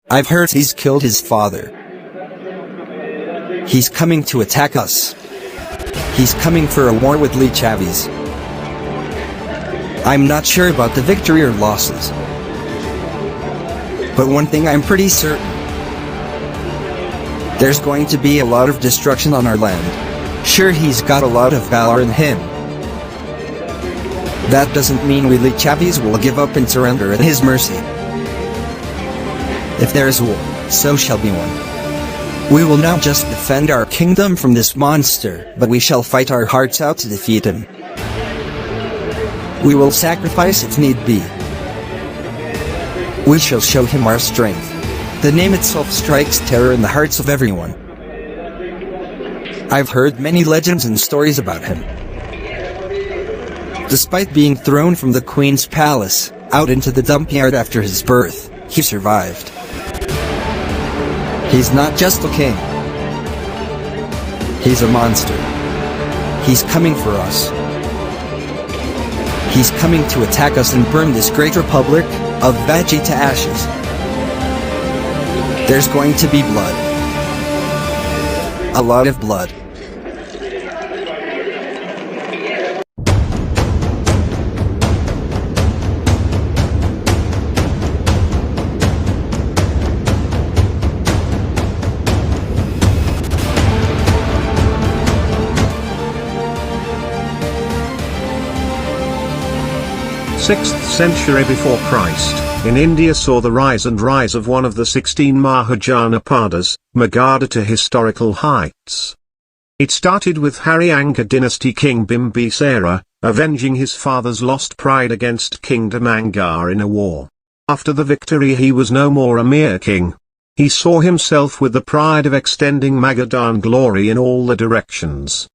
I've heard he's killed his father. He's coming to attack us. He's coming for a war with Lee Chavis. I'm not sure about the victory or losses. But one thing I'm pretty certain. There's going to be a lot of destruction on our land. Sure, he's got a lot of valor in him. That doesn't mean we Lee Chavis will give up and surrender at his mercy. If there is war, so shall be one. We will not just defend our kingdom from this monster, but we shall fight our hearts out to defeat him. We will sacrifice if need be. We shall show him our strength. The name itself strikes terror in the hearts of everyone. I've heard many legends and stories about him. Despite being thrown from the Queen's palace, out into the dump yard after his birth, he survived. He's not just a king. He's a monster. He's coming for us. He's coming to attack us and burn this great republic of Vajjian to ashes. There's going to be blood. A lot of blood. Sixth century before Christ, in India saw the rise of one of the 16 Mahajanapadas, Magadha, to historical heights. It started with Haryanka dynasty king Bimbisara, avenging his father's lost pride against Kingdom Anga in a war. After the victory he was no more a mere king. He saw himself with the pride of extending Magadhan glory in all the directions.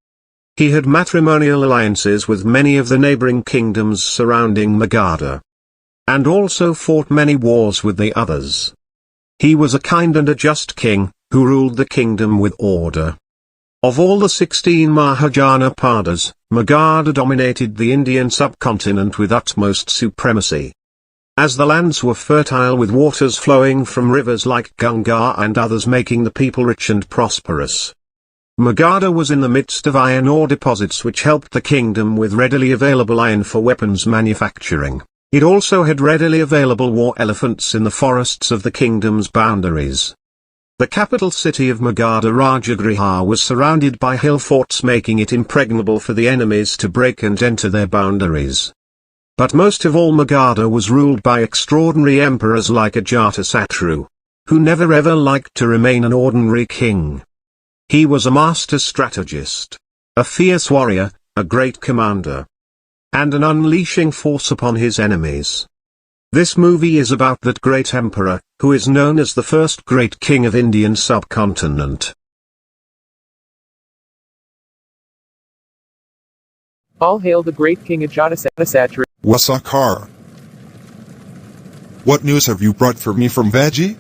He had matrimonial alliances with many of the neighboring kingdoms surrounding Magadha, and also fought many wars with the others. He was a kind and a just king, who ruled the kingdom with order. Of all the 16 Mahajanapadas, Magadha dominated the Indian subcontinent with utmost supremacy. As the lands were fertile with waters flowing from rivers like Ganga and others, making the people rich and prosperous. Magadha was in the midst of iron ore deposits which helped the kingdom with readily available iron for weapons manufacturing. It also had readily available war elephants in the forests of the kingdom's boundaries. The capital city of Magadha, Rajagriha, was surrounded by hill forts, making it impregnable for the enemies to break and enter their boundaries. But most of all, Magadha was ruled by extraordinary emperors like Ajatasatru, who never ever liked to remain an ordinary king. He was a master strategist, a fierce warrior, a great commander, and an unleashing force upon his enemies. This movie is about that great emperor, who is known as the first great king of Indian subcontinent. All hail the great king Ajatasatru. Wasakar. What news have you brought for me from Vajji?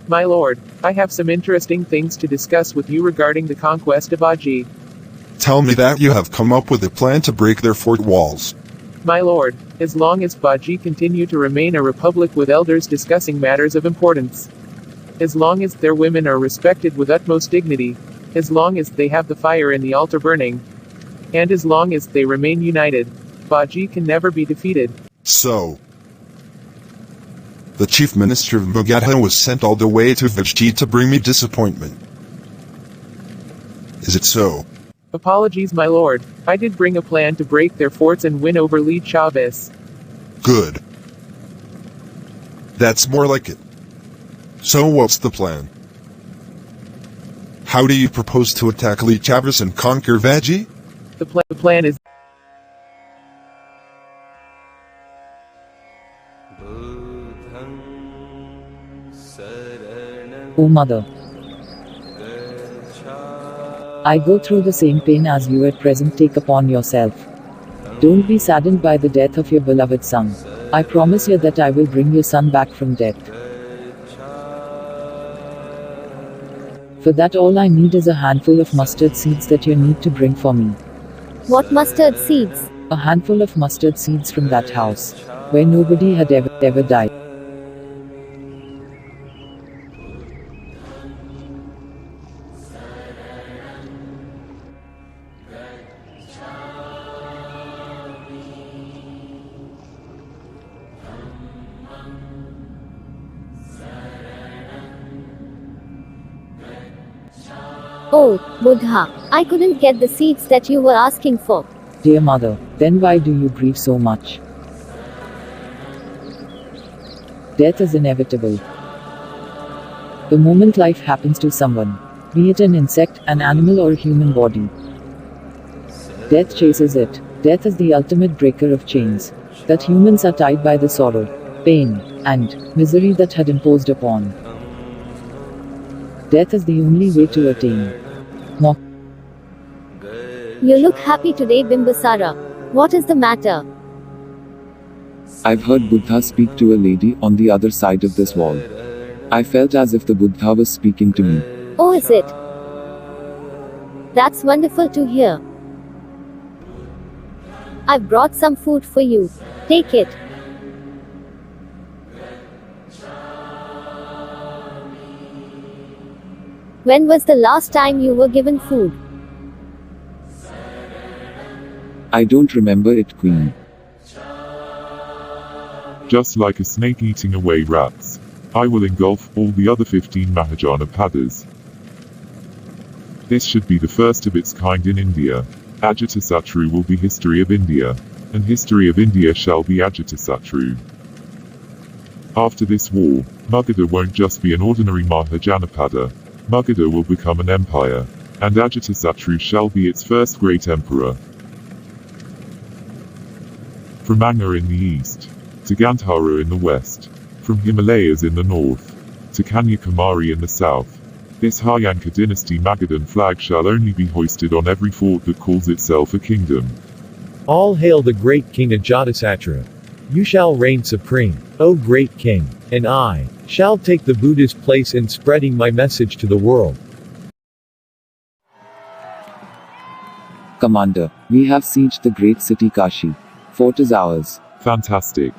My lord, I have some interesting things to discuss with you regarding the conquest of Vajji. Tell me that you have come up with a plan to break their fort walls. My lord, as long as Vajji continue to remain a republic with elders discussing matters of importance, as long as their women are respected with utmost dignity, as long as they have the fire in the altar burning, and as long as they remain united, Vajji can never be defeated. So, the chief minister of Magadha was sent all the way to Vajji to bring me disappointment. Is it so? Apologies, my lord. I did bring a plan to break their forts and win over Lee Chavis. Good. That's more like it. So what's the plan? How do you propose to attack Lee Chavis and conquer Vajji? The plan is... O mother, I go through the same pain as you at present take upon yourself. Don't be saddened by the death of your beloved son. I promise you that I will bring your son back from death. For that all I need is a handful of mustard seeds that you need to bring for me. What mustard seeds? A handful of mustard seeds from that house, where nobody had ever died. Oh, Buddha, I couldn't get the seeds that you were asking for. Dear mother, then why do you grieve so much? Death is inevitable. The moment life happens to someone, be it an insect, an animal, or a human body, death chases it. Death is the ultimate breaker of chains that humans are tied by the sorrow, pain, and misery that had imposed upon. Death is the only way to attain. You look happy today, Bimbisara. What is the matter? I've heard Buddha speak to a lady on the other side of this wall. I felt as if the Buddha was speaking to me. Oh, is it? That's wonderful to hear. I've brought some food for you. Take it. When was the last time you were given food? I don't remember it, Queen. Just like a snake eating away rats, I will engulf all the other 15 Mahajanapadas. This should be the first of its kind in India. Ajatasatru will be history of India, and history of India shall be Ajatasatru. After this war, Magadha won't just be an ordinary Mahajanapada. Magadha will become an empire, and Ajatasatru shall be its first great emperor. From Anga in the east, to Gandhara in the west, from Himalayas in the north, to Kanyakumari in the south, this Haryanka dynasty Magadhan flag shall only be hoisted on every fort that calls itself a kingdom. All hail the great king Ajatasatru. You shall reign supreme, O great king, and I shall take the Buddha's place in spreading my message to the world. Commander, we have sieged the great city Kashi. Fort is ours. Fantastic.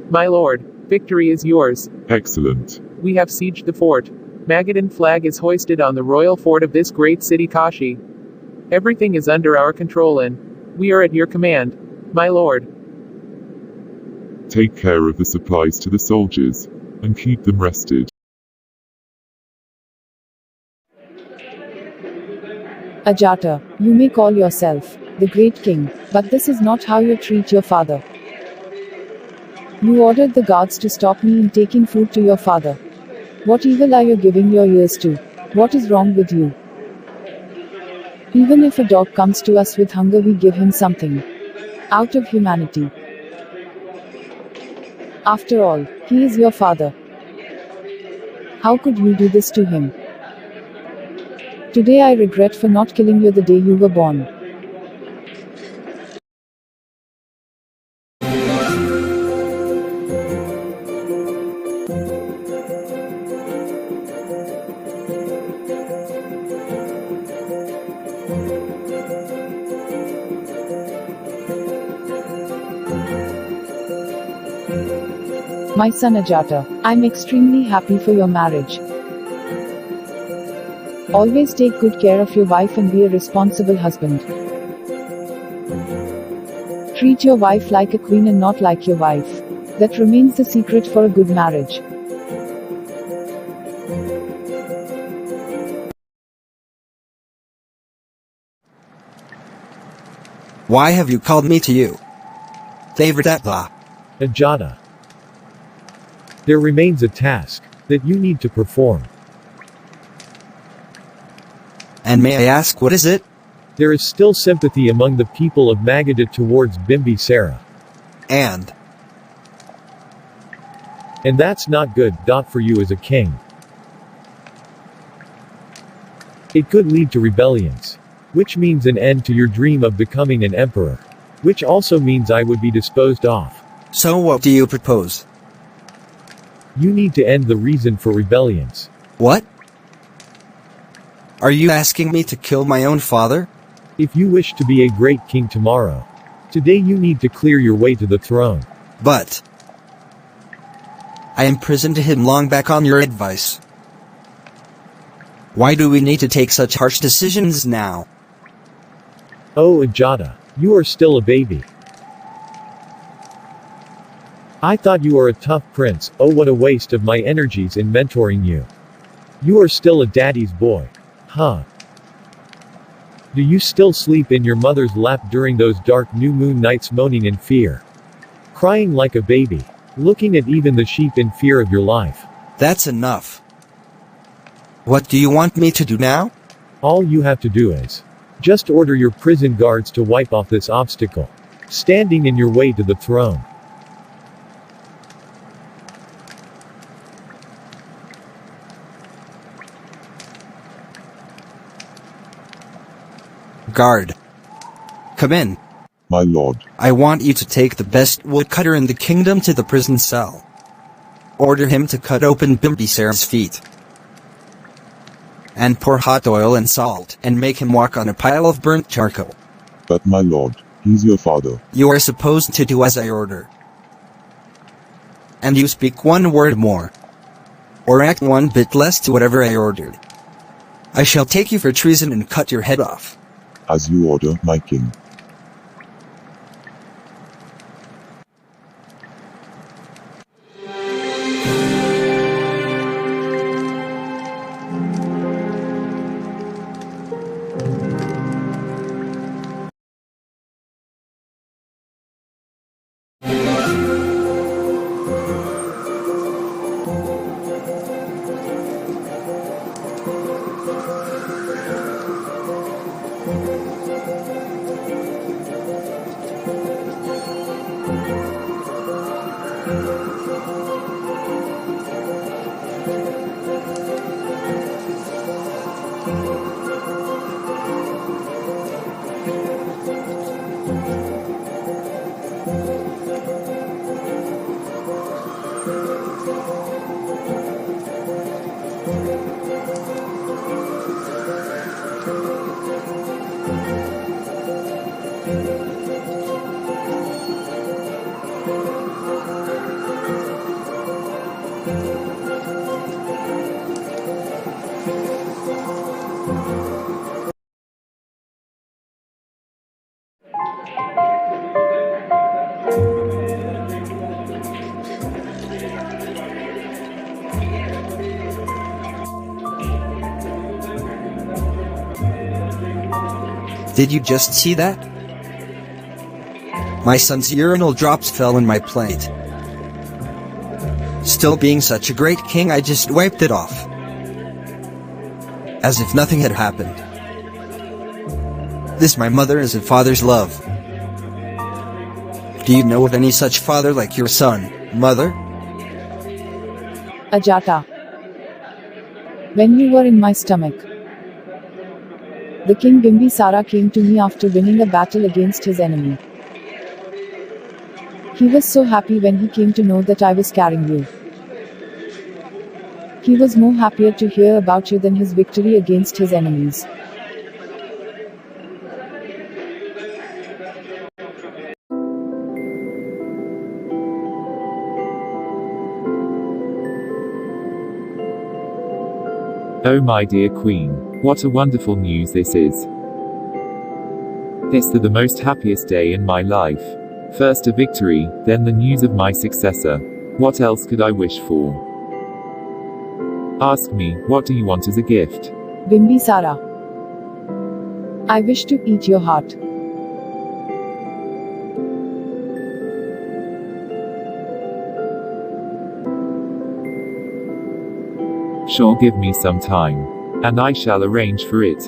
My lord, victory is yours. Excellent. We have sieged the fort. Magadhan flag is hoisted on the royal fort of this great city Kashi. Everything is under our control and we are at your command, my lord. Take care of the supplies to the soldiers, and keep them rested. Ajata, you may call yourself the great king, but this is not how you treat your father. You ordered the guards to stop me in taking food to your father. What evil are you giving your ears to? What is wrong with you? Even if a dog comes to us with hunger, we give him something. Out of humanity. After all, he is your father. How could you do this to him? Today I regret for not killing you the day you were born. My son Ajata, I'm extremely happy for your marriage. Always take good care of your wife and be a responsible husband. Treat your wife like a queen and not like your wife. That remains the secret for a good marriage. Why have you called me to you? Devadatta. Ajata. There remains a task that you need to perform. And may I ask, what is it? There is still sympathy among the people of Magadha towards Bimbisara. And that's not good, for you as a king. It could lead to rebellions. Which means an end to your dream of becoming an emperor. Which also means I would be disposed of. so what do you propose? You need to end the reason for rebellions. What? Are you asking me to kill my own father? If you wish to be a great king tomorrow, today you need to clear your way to the throne. But I imprisoned him long back on your advice. Why do we need to take such harsh decisions now? Oh Ajata, you are still a baby. I thought you were a tough prince. Oh, what a waste of my energies in mentoring you. You are still a daddy's boy. Huh? Do you still sleep in your mother's lap during those dark new moon nights moaning in fear? Crying like a baby. Looking at even the sheep in fear of your life. That's enough. What do you want me to do now? All you have to do is just order your prison guards to wipe off this obstacle standing in your way to the throne. Guard. Come in. My lord. I want you to take the best woodcutter in the kingdom to the prison cell. Order him to cut open Bimbisara's feet. And pour hot oil and salt and make him walk on a pile of burnt charcoal. But my lord, he's your father. You are supposed to do as I order. And you speak one word more. Or act one bit less to whatever I ordered. I shall take you for treason and cut your head off. As you order, my king. Did you just see that? My son's urinal drops fell in my plate. Still being such a great king, I just wiped it off. As if nothing had happened. This my mother is a father's love. Do you know of any such father like your son, mother? Ajata. When you were in my stomach, the king Bimbisara came to me after winning a battle against his enemy. He was so happy when he came to know that I was carrying you. He was more happier to hear about you than his victory against his enemies. Oh my dear queen, what a wonderful news this is. This is the most happiest day in my life. First a victory, then the news of my successor. What else could I wish for? Ask me, what do you want as a gift? Bimbisara. I wish to eat your heart. Sure, give me some time. And I shall arrange for it.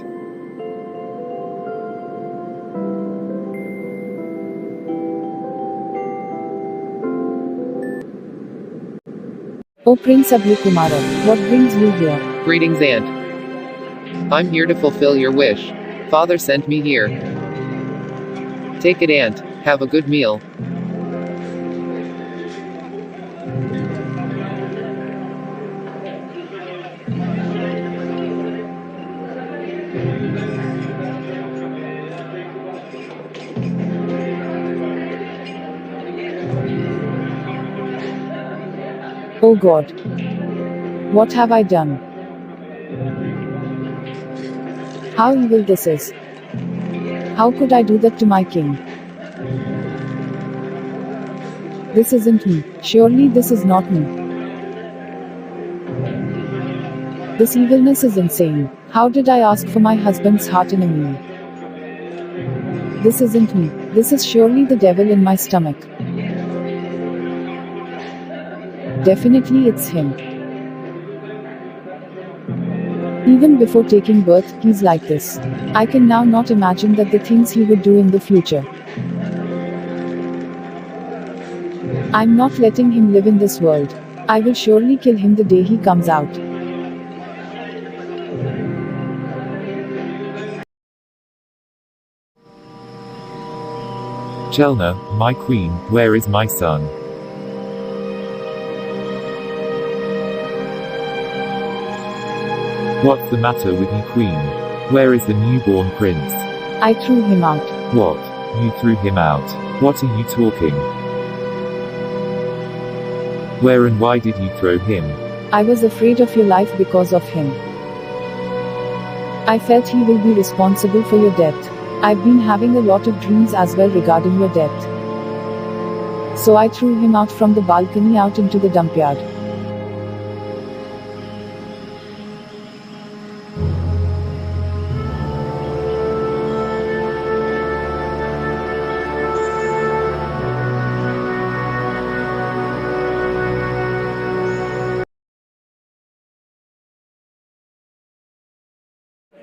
O Prince Ablukumara, what brings you here? Greetings, Aunt. I'm here to fulfill your wish. Father sent me here. Take it, Aunt. Have a good meal. Oh God. What have I done? How evil this is. How could I do that to my king? This isn't me. Surely this is not me. This evilness is insane. How did I ask for my husband's heart in a meal? This isn't me. This is surely the devil in my stomach. Definitely it's him. Even before taking birth, he's like this. I can now not imagine that the things he would do in the future. I'm not letting him live in this world. I will surely kill him the day he comes out. Chelna, my queen, where is my son? What's the matter with you, queen? Where is the newborn prince? I threw him out. What? You threw him out? What are you talking? Where and why did you throw him? I was afraid of your life because of him. I felt he will be responsible for your death. I've been having a lot of dreams as well regarding your death. So I threw him out from the balcony out into the dump yard.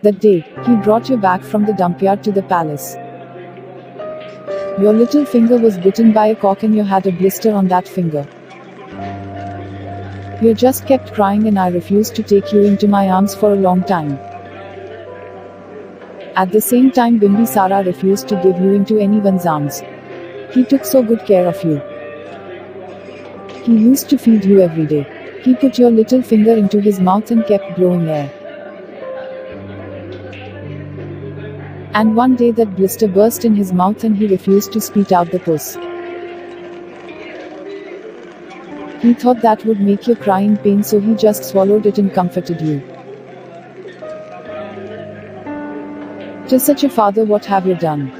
That day, he brought you back from the dump yard to the palace. Your little finger was bitten by a cock and you had a blister on that finger. You just kept crying and I refused to take you into my arms for a long time. At the same time, Bimbisara refused to give you into anyone's arms. He took so good care of you. He used to feed you every day. He put your little finger into his mouth and kept blowing air. And one day that blister burst in his mouth and he refused to spit out the pus. He thought that would make you cry in pain, so he just swallowed it and comforted you. To such a father, what have you done?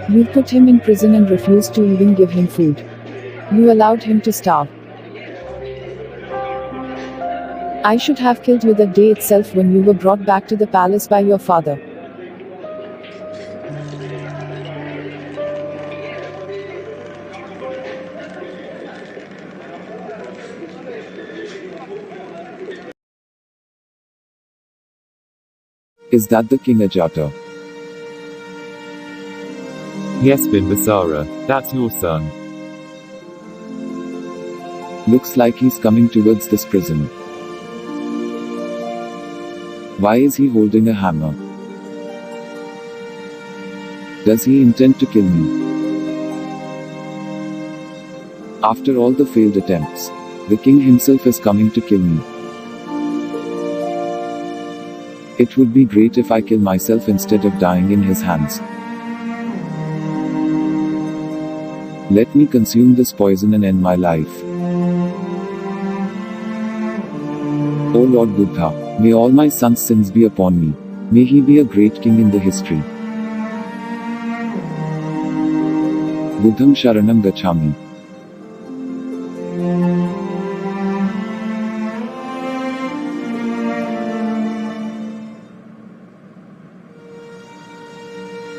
You put him in prison and refused to even give him food. You allowed him to starve. I should have killed you the day itself when you were brought back to the palace by your father. Is that the King Ajata? Yes, Bimbisara, that's your son. Looks like he's coming towards this prison. Why is he holding a hammer? Does he intend to kill me? After all the failed attempts, the king himself is coming to kill me. It would be great if I kill myself instead of dying in his hands. Let me consume this poison and end my life. O Lord Buddha, may all my son's sins be upon me. May he be a great king in the history. Buddham Sharanam Gacchami.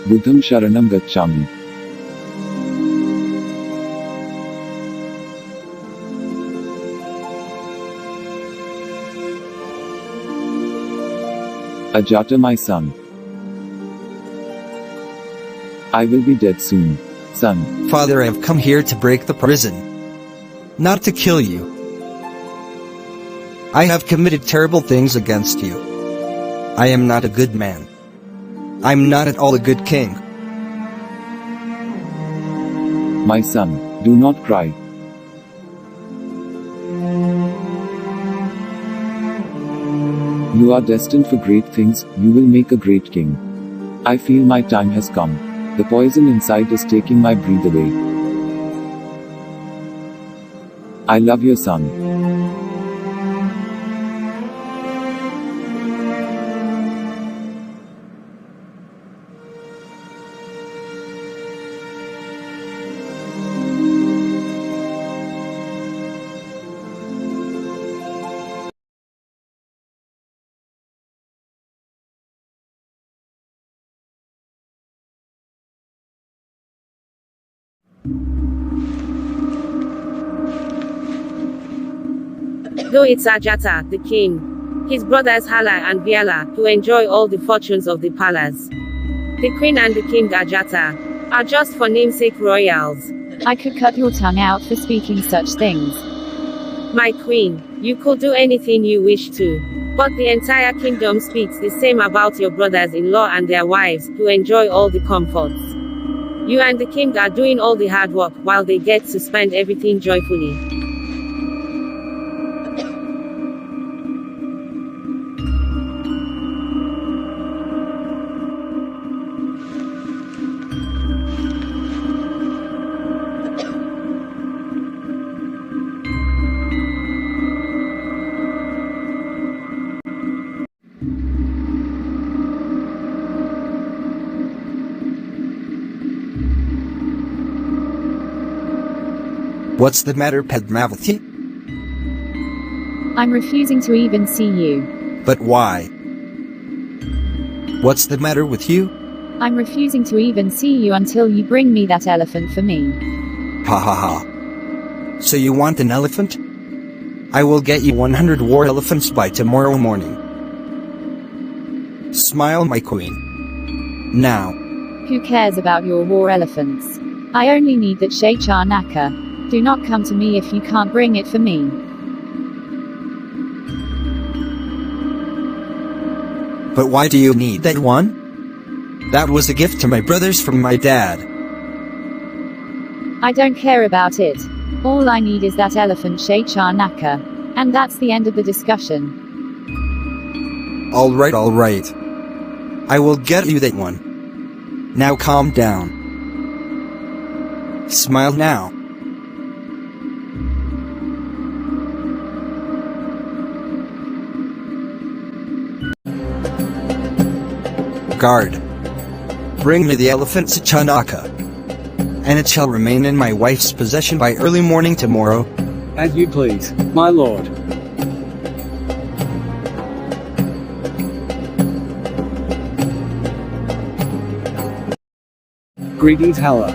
Buddham Sharanam Gacchami. Ajata, my son. I will be dead soon, son. Father, I have come here to break the prison, not to kill you. I have committed terrible things against you. I am not a good man. I'm not at all a good king. My son, do not cry. You are destined for great things, you will make a great king. I feel my time has come. The poison inside is taking my breath away. I love your son. Though it's Ajata, the king, his brothers Hala and Biala, who enjoy all the fortunes of the palace. The queen and the king Ajata are just for namesake royals. I could cut your tongue out for speaking such things. My queen, you could do anything you wish to. But the entire kingdom speaks the same about your brothers-in-law and their wives, who enjoy all the comforts. You and the king are doing all the hard work, while they get to spend everything joyfully. What's the matter, Padmavati? I'm refusing to even see you. But why? What's the matter with you? I'm refusing to even see you until you bring me that elephant for me. Ha ha ha. So you want an elephant? I will get you 100 war elephants by tomorrow morning. Smile, my queen. Now. Who cares about your war elephants? I only need that Shechanaka. Do not come to me if you can't bring it for me. But why do you need that one? That was a gift to my brothers from my dad. I don't care about it. All I need is that elephant Shechanaka. And that's the end of the discussion. Alright, alright. I will get you that one. Now calm down. Smile now. Guard. Bring me the elephant Shechanaka. And it shall remain in my wife's possession by early morning tomorrow. As you please, my lord. Greetings, Hala.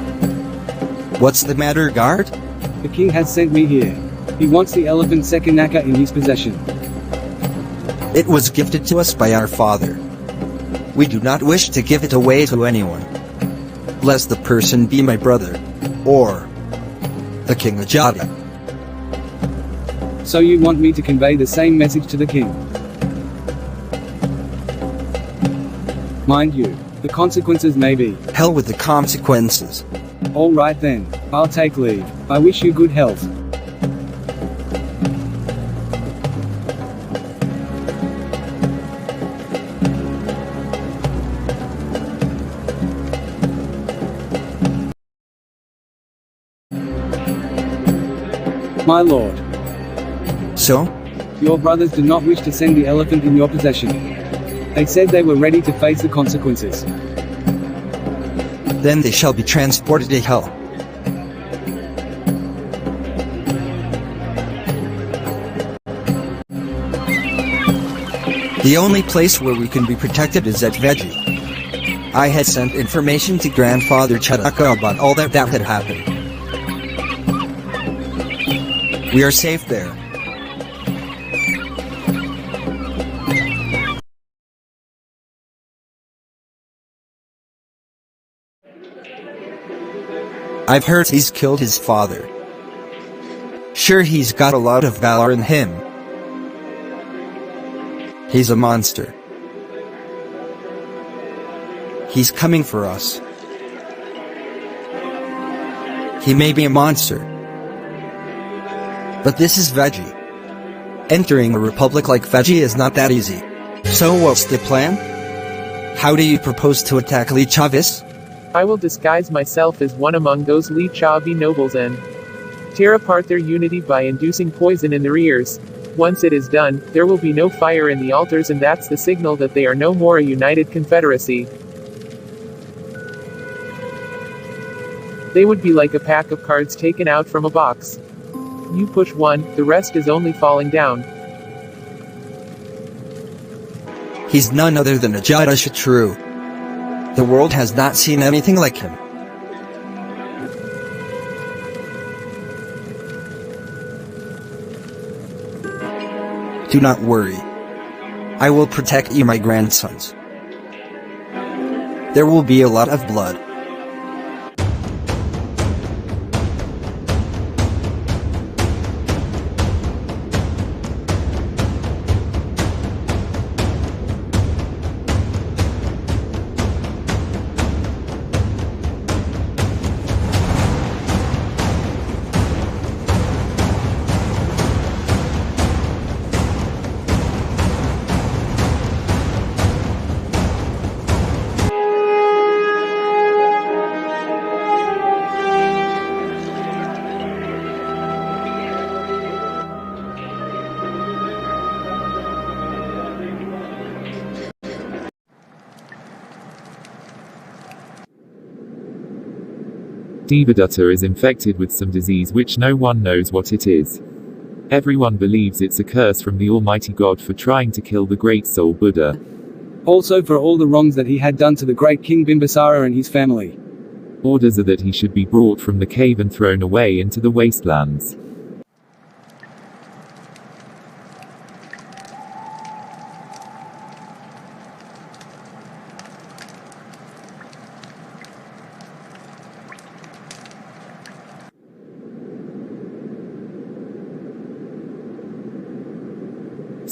What's the matter, guard? The king has sent me here. He wants the elephant Shechanaka in his possession. It was gifted to us by our father. We do not wish to give it away to anyone. Lest the person be my brother, or the King Ajata. So you want me to convey the same message to the king? Mind you, the consequences may be. Hell with the consequences. All right then, I'll take leave. I wish you good health. My lord. So? Your brothers do not wish to send the elephant in your possession. They said they were ready to face the consequences. Then they shall be transported to hell. The only place where we can be protected is at Vajjian. I had sent information to Grandfather Chataka about all that had happened. We are safe there. I've heard he's killed his father. Sure, he's got a lot of valor in him. He's a monster. He's coming for us. He may be a monster. But this is Vajjian. Entering a republic like Vajjian is not that easy. So what's the plan? How do you propose to attack Lichavis? I will disguise myself as one among those Lichavi nobles and tear apart their unity by inducing poison in their ears. Once it is done, there will be no fire in the altars, and that's the signal that they are no more a united confederacy. They would be like a pack of cards taken out from a box. You push one, the rest is only falling down. He's none other than Ajatasatru. The world has not seen anything like him. Do not worry. I will protect you, my grandsons. There will be a lot of blood. Devadatta is infected with some disease which no one knows what it is. Everyone believes it's a curse from the Almighty God for trying to kill the great soul Buddha. Also for all the wrongs that he had done to the great King Bimbisara and his family. Orders are that he should be brought from the cave and thrown away into the wastelands.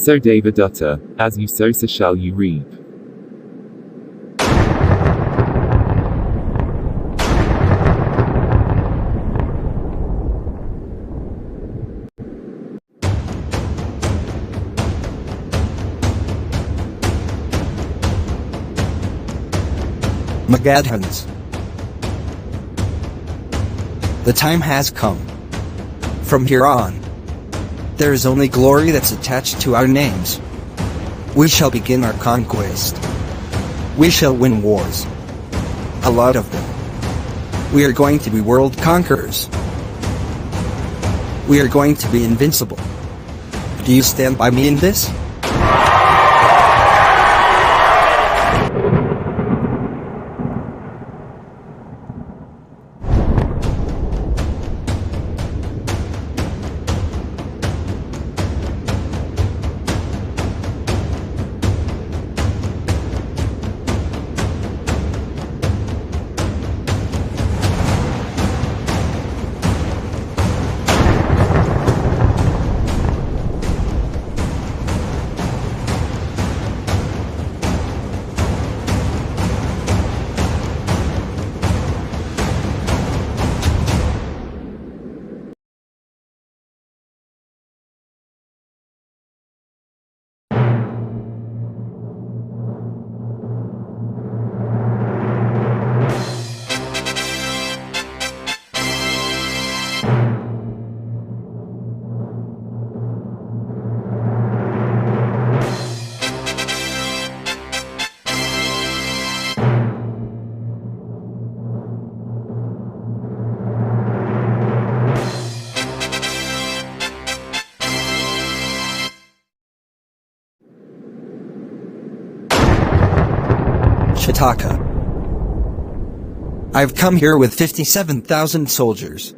So Devadatta, as you sow so shall you reap. Magadhans. The time has come. From here on, there is only glory that's attached to our names. We shall begin our conquest. We shall win wars. A lot of them. We are going to be world conquerors. We are going to be invincible. Do you stand by me in this? Shataka. I've come here with 57,000 soldiers.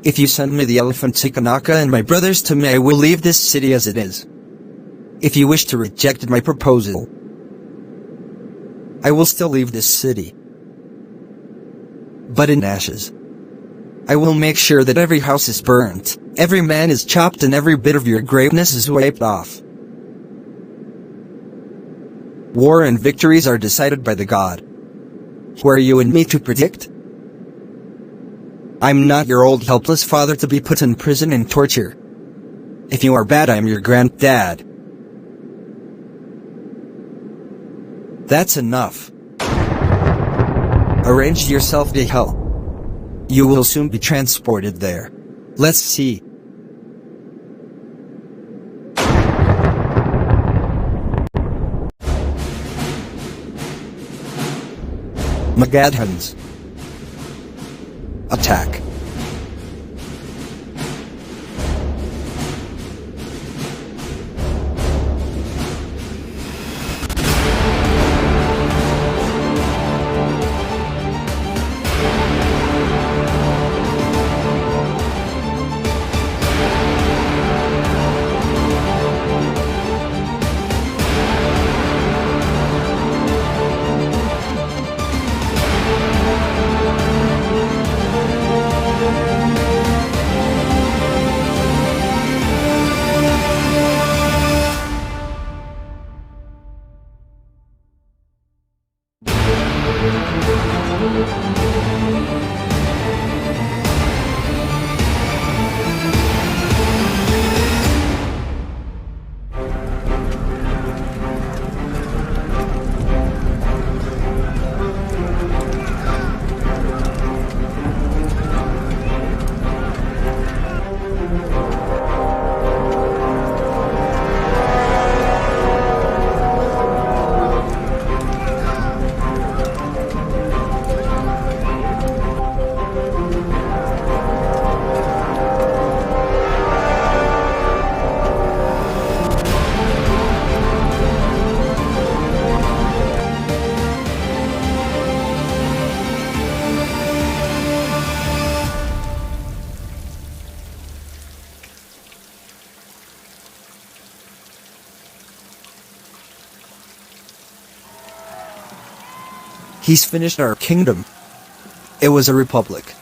If you send me the elephant Sikanaka and my brothers to me, I will leave this city as it is. If you wish to reject my proposal, I will still leave this city, but in ashes. I will make sure that every house is burnt, every man is chopped, and every bit of your greatness is wiped off. War and victories are decided by the God. Who are you and me to predict? I'm not your old helpless father to be put in prison and torture. If you are bad, I'm your granddad. That's enough. Arrange yourself to hell. You will soon be transported there. Let's see. Magadhans. Attack. He's finished our kingdom. It was a republic.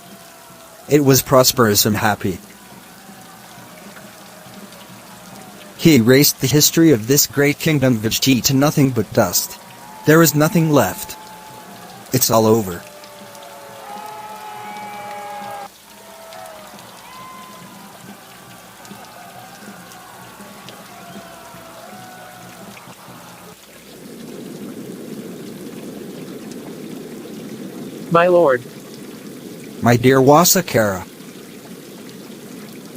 It was prosperous and happy. He erased the history of this great kingdom Vajjian to nothing but dust. There is nothing left. It's all over. My lord. My dear Wasakara.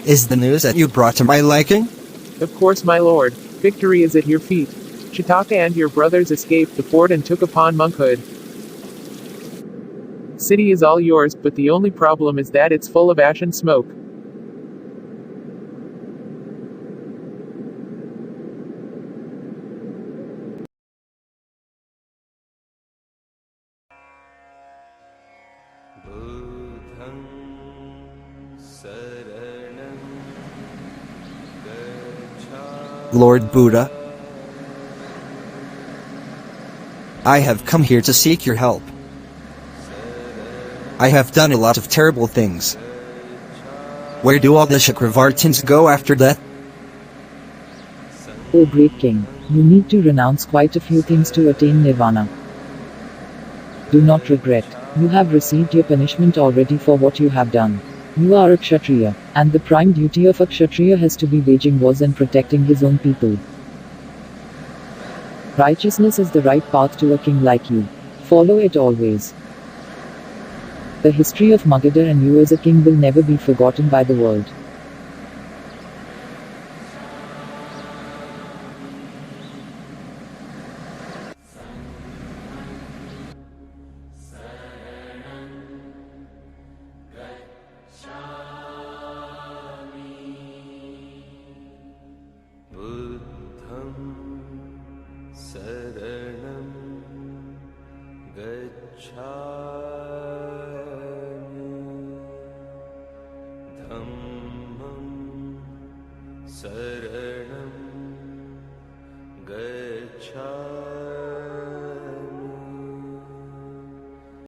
Is the news that you brought to my liking? Of course, my lord. Victory is at your feet. Chitaka and your brothers escaped the fort and took upon monkhood. City is all yours, but the only problem is that it's full of ash and smoke. Lord Buddha, I have come here to seek your help. I have done a lot of terrible things. Where do all the Chakravartins go after death? O great king, you need to renounce quite a few things to attain nirvana. Do not regret. You have received your punishment already for what you have done. You are a Kshatriya, and the prime duty of a Kshatriya has to be waging wars and protecting his own people. Righteousness is the right path to a king like you. Follow it always. The history of Magadha and you as a king will never be forgotten by the world.